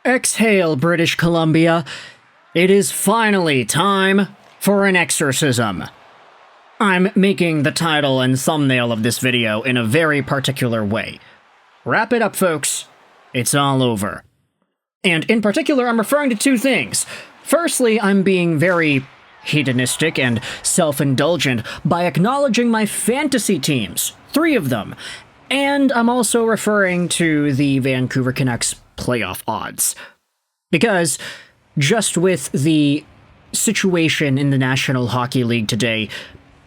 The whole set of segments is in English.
Exhale, British Columbia. It is finally time for an exorcism. I'm making the title and thumbnail of this video in a very particular way. Wrap it up, folks. It's all over. And in particular, I'm referring to two things. Firstly, I'm being very hedonistic and self-indulgent by acknowledging my fantasy teams, 3 of them. And I'm also referring to the Vancouver Canucks playoff odds. Because just with the situation in the National Hockey League today,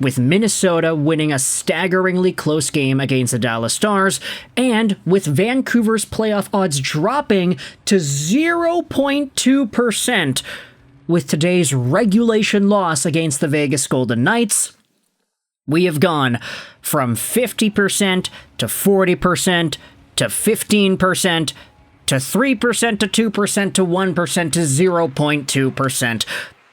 with Minnesota winning a staggeringly close game against the Dallas Stars, and with Vancouver's playoff odds dropping to 0.2% with today's regulation loss against the Vegas Golden Knights, we have gone from 50% to 40% to 15% to 3% to 2% to 1% to 0.2%.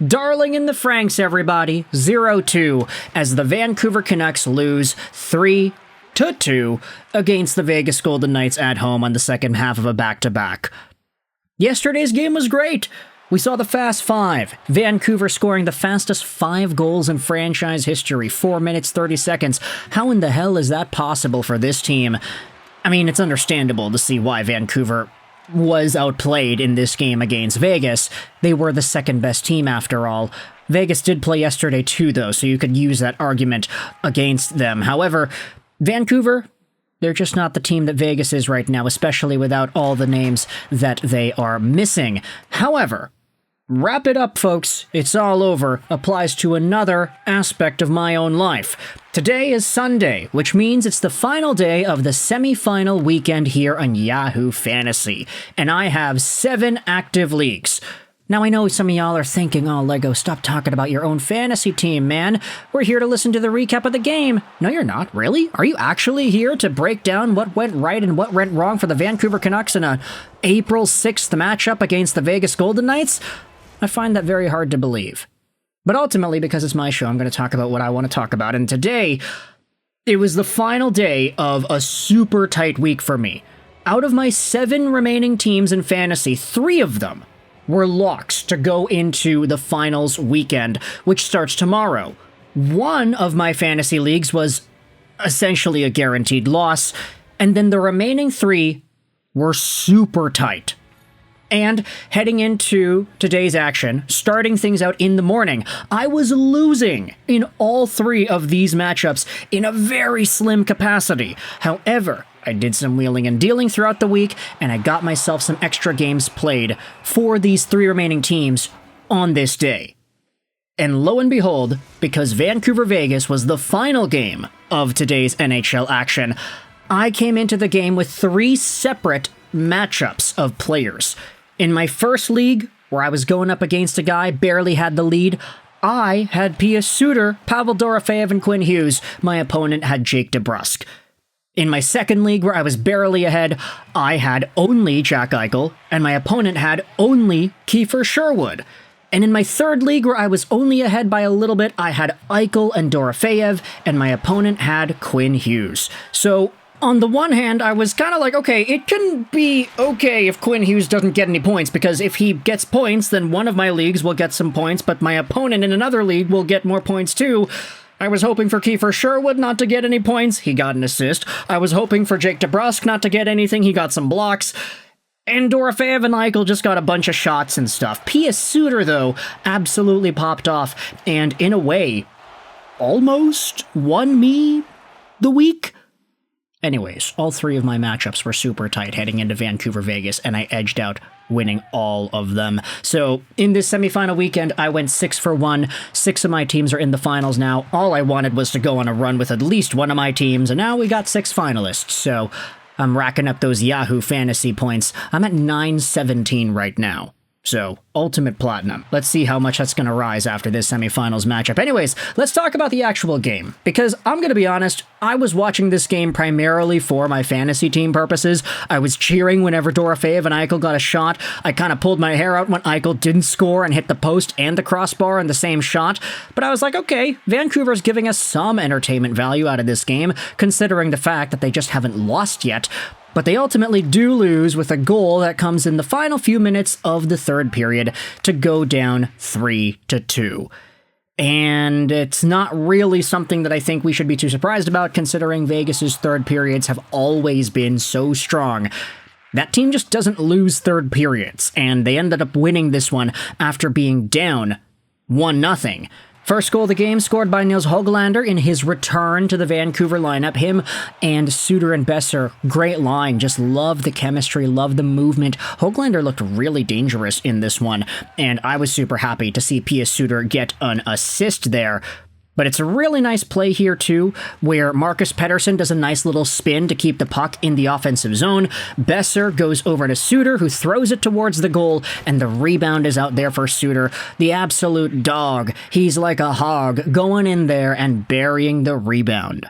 Darling in the Franks, everybody, 0-2, as the Vancouver Canucks lose 3-2 against the Vegas Golden Knights at home on the second half of a back-to-back. Yesterday's game was great. We saw the Fast Five, Vancouver scoring the fastest 5 goals in franchise history, 4 minutes, 30 seconds. How in the hell is that possible for this team? I mean, it's understandable to see why Vancouver was outplayed in this game against Vegas. They were the second best team after all. Vegas did play yesterday too, though, so you could use that argument against them. However, Vancouver, they're just not the team that Vegas is right now, especially without all the names that they are missing. However, wrap it up, folks. It's all over applies to another aspect of my own life. Today is Sunday, which means it's the final day of the semi-final weekend here on Yahoo Fantasy, and I have 7 active leagues. Now, I know some of y'all are thinking, oh, Lego, stop talking about your own fantasy team, man. We're here to listen to the recap of the game. No, you're not, really? Are you actually here to break down what went right and what went wrong for the Vancouver Canucks in a April 6th matchup against the Vegas Golden Knights? I find that very hard to believe. But ultimately, because it's my show, I'm going to talk about what I want to talk about. And today, it was the final day of a super tight week for me. Out of my 7 remaining teams in fantasy, 3 of them were locks to go into the finals weekend, which starts tomorrow. One of my fantasy leagues was essentially a guaranteed loss, and then the remaining 3 were super tight. And heading into today's action, starting things out in the morning, I was losing in all 3 of these matchups in a very slim capacity. However, I did some wheeling and dealing throughout the week, and I got myself some extra games played for these 3 remaining teams on this day. And lo and behold, because Vancouver-Vegas was the final game of today's NHL action, I came into the game with 3 separate matchups of players. In my first league, where I was going up against a guy, barely had the lead, I had Pius Suter, Pavel Dorofeyev, and Quinn Hughes. My opponent had Jake DeBrusk. In my second league, where I was barely ahead, I had only Jack Eichel, and my opponent had only Kiefer Sherwood. And in my third league, where I was only ahead by a little bit, I had Eichel and Dorofeyev, and my opponent had Quinn Hughes. So, on the one hand, I was kind of like, okay, it can be okay if Quinn Hughes doesn't get any points, because if he gets points, then one of my leagues will get some points, but my opponent in another league will get more points too. I was hoping for Kiefer Sherwood not to get any points. He got an assist. I was hoping for Jake DeBrusk not to get anything. He got some blocks. And Dorofeyev and Eichel just got a bunch of shots and stuff. Pius Suter, though, absolutely popped off, and in a way, almost won me the week. Anyways, all 3 of my matchups were super tight heading into Vancouver-Vegas, and I edged out winning all of them. So, in this semifinal weekend, I went 6 for 1. 6 of my teams are in the finals now. All I wanted was to go on a run with at least one of my teams, and now we got 6 finalists. So, I'm racking up those Yahoo Fantasy points. I'm at 917 right now. So, ultimate platinum. Let's see how much that's going to rise after this semifinals matchup. Anyways, let's talk about the actual game. Because I'm going to be honest, I was watching this game primarily for my fantasy team purposes. I was cheering whenever Dorofeyev and Eichel got a shot. I kind of pulled my hair out when Eichel didn't score and hit the post and the crossbar in the same shot. But I was like, okay, Vancouver's giving us some entertainment value out of this game, considering the fact that they just haven't lost yet. But they ultimately do lose with a goal that comes in the final few minutes of the third period to go down 3-2. And it's not really something that I think we should be too surprised about, considering Vegas's third periods have always been so strong. That team just doesn't lose third periods, and they ended up winning this one after being down 1-0. First goal of the game scored by Nils Hoglander in his return to the Vancouver lineup. Him and Suter and Boeser, great line. Just love the chemistry, love the movement. Hoglander looked really dangerous in this one, and I was super happy to see P.S. Suter get an assist there. But it's a really nice play here, too, where Marcus Pettersson does a nice little spin to keep the puck in the offensive zone. Boeser goes over to Suter, who throws it towards the goal, and the rebound is out there for Suter. The absolute dog. He's like a hog, going in there and burying the rebound.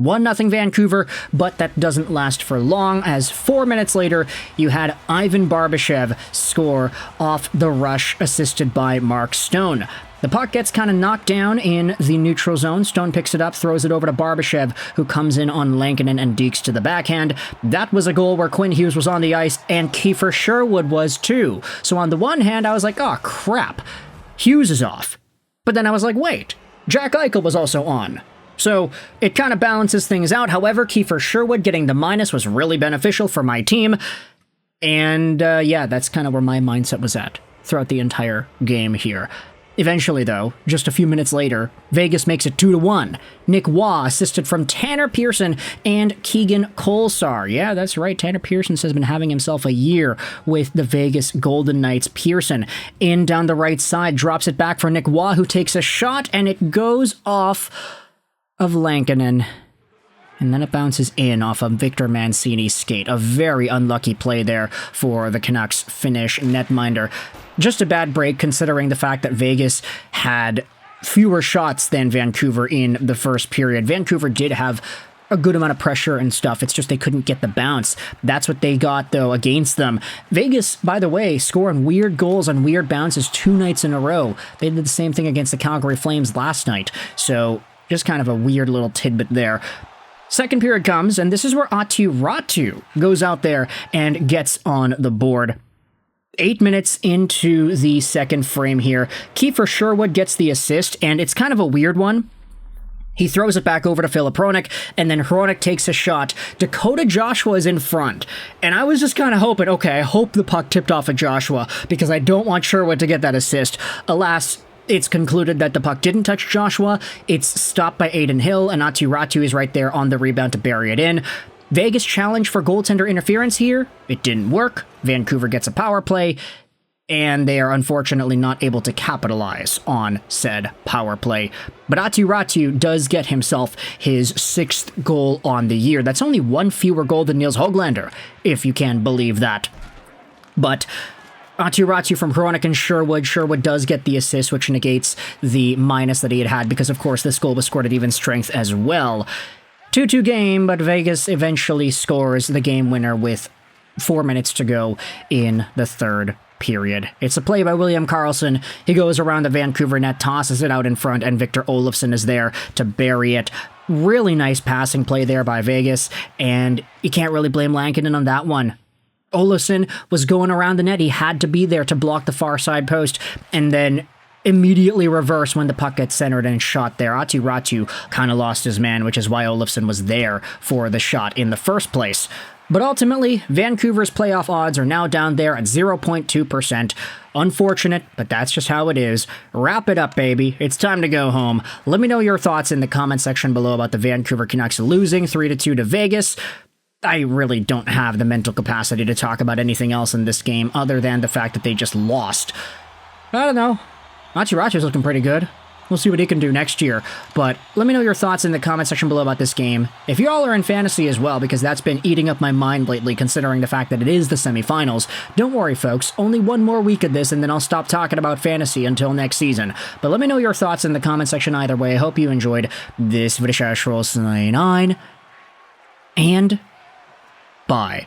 1-0 Vancouver, but that doesn't last for long, as 4 minutes later, you had Ivan Barbashev score off the rush, assisted by Mark Stone. The puck gets kind of knocked down in the neutral zone. Stone picks it up, throws it over to Barbashev, who comes in on Lankinen and dekes to the backhand. That was a goal where Quinn Hughes was on the ice, and Kiefer Sherwood was too. So on the one hand, I was like, oh crap, Hughes is off. But then I was like, wait, Jack Eichel was also on. So it kind of balances things out. However, Kiefer Sherwood getting the minus was really beneficial for my team. And yeah, that's kind of where my mindset was at throughout the entire game here. Eventually, though, just a few minutes later, Vegas makes it 2-1. Nick Waugh assisted from Tanner Pearson and Keegan Kolesar. Yeah, that's right. Tanner Pearson has been having himself a year with the Vegas Golden Knights. Pearson in down the right side, drops it back for Nick Waugh, who takes a shot, and it goes off of Lankinen. And then it bounces in off of Victor Mancini's skate. A very unlucky play there for the Canucks Finnish netminder. Just a bad break considering the fact that Vegas had fewer shots than Vancouver in the first period. Vancouver did have a good amount of pressure and stuff. It's just they couldn't get the bounce. That's what they got, though, against them. Vegas, by the way, scoring weird goals on weird bounces 2 nights in a row. They did the same thing against the Calgary Flames last night. So just kind of a weird little tidbit there. Second period comes, and this is where Aatu Raty goes out there and gets on the board. 8 minutes into the second frame here, Kiefer Sherwood gets the assist, and it's kind of a weird one. He throws it back over to Filip Hronek, and then Hronek takes a shot. Dakota Joshua is in front, and I was just kind of hoping, okay, I hope the puck tipped off of Joshua, because I don't want Sherwood to get that assist. Alas, it's concluded that the puck didn't touch Joshua. It's stopped by Adin Hill, and Aatu Raty is right there on the rebound to bury it in. Vegas challenged for goaltender interference here. It didn't work. Vancouver gets a power play, and they are unfortunately not able to capitalize on said power play. But Aatu Raty does get himself his 6th goal on the year. That's only 1 fewer goal than Nils Hoglander, if you can believe that. But Aatu Raty from Hronek and Sherwood. Sherwood does get the assist, which negates the minus that he had, because of course this goal was scored at even strength as well. 2-2 game, but Vegas eventually scores the game winner with 4 minutes to go in the third period. It's a play by William Karlsson. He goes around the Vancouver net, tosses it out in front, and Victor Olofsson is there to bury it. Really nice passing play there by Vegas, and you can't really blame Lankinen on that one. Olofsson was going around the net. He had to be there to block the far side post, and then immediately reverse when the puck gets centered and shot there. Aatu Raty kind of lost his man, which is why Olofsson was there for the shot in the first place. But ultimately, Vancouver's playoff odds are now down there at 0.2%. Unfortunate, but that's just how it is. Wrap it up, baby. It's time to go home. Let me know your thoughts in the comment section below about the Vancouver Canucks losing 3-2 to Vegas. I really don't have the mental capacity to talk about anything else in this game other than the fact that they just lost. I don't know. Aatu Raty's looking pretty good. We'll see what he can do next year. But let me know your thoughts in the comment section below about this game. If you all are in fantasy as well, because that's been eating up my mind lately, considering the fact that it is the semifinals. Don't worry, folks. Only 1 more week of this, and then I'll stop talking about fantasy until next season. But let me know your thoughts in the comment section either way. I hope you enjoyed this video. And bye.